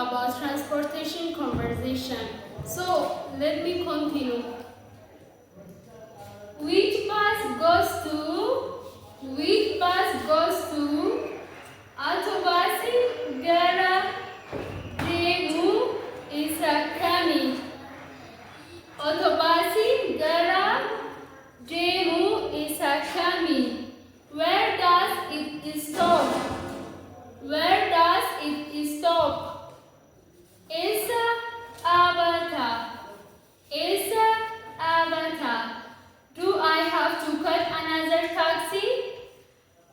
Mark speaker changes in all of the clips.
Speaker 1: about transportation conversation. So let me continue. Which bus goes to Autobasi Gara Regu Isakami. Autobasi Gara Regu Isakami. Where does it stop? Where does it stop? Esa Abata. Esa Abata. Do I have to cut another taxi?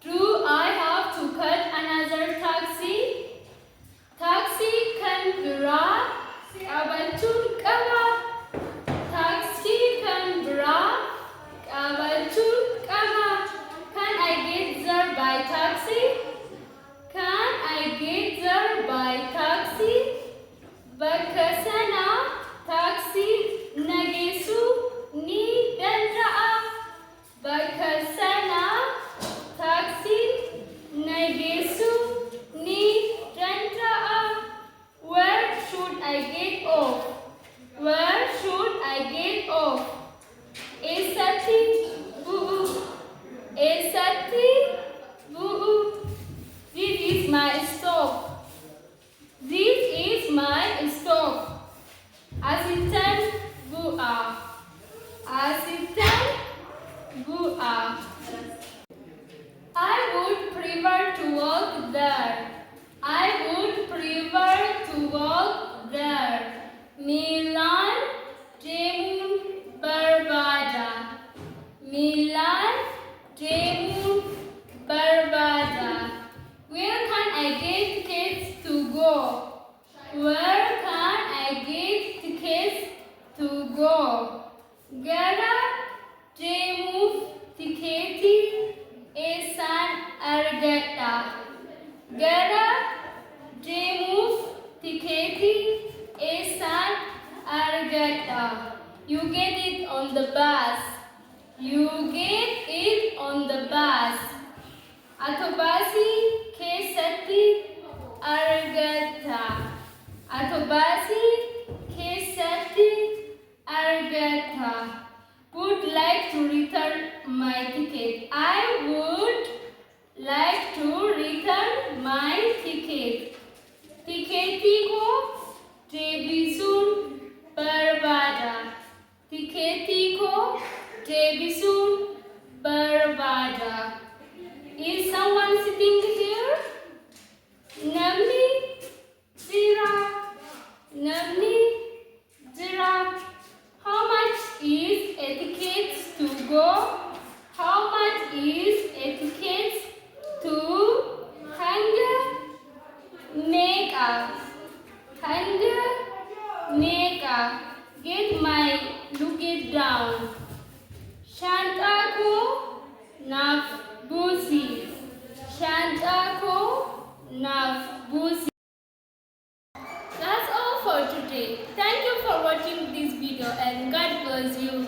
Speaker 1: Do I have to cut another taxi? Taxi can bra abatun kaba. Taxi can bra abatun kaba. Can I get there by taxi? Can I get there by taxi? Bakasana taxi nagesu ni danda'a. Bakasana taxi nagesu ni danda'a. Where should I get off? Where should I get off? Esati bu'u. Esati bu'u. This is my stop. This is my stop. Asitan bu'a. Asitan bu'a. I would prefer to walk there. I would prefer to walk there. Milan Jemun Barbada. Milan Jemun Barbada. Where can I get tickets to go? Where can I get tickets to go? Gara Jemu Tiketi Esan Argata. Gara Jemu Tiketi Esan Argata. You get it on the bus. You get it on the bus. Atobasi Kesati Argata. Atobasi Kesati Argata. Would like to return my ticket. I would like to return my ticket. Tiketiko Jebisun Barbada. Tiketiko Jebisun Barbada. Is someone sitting here? Namni Zira. Namni Zira. How much is a ticket to go? How much is a ticket to Hanga Meka? Hanga Meka. Get my luggage down. Shantako Nafbusi. Shantako Nafbusi. That's all for today. Thank you for watching this video and God bless you.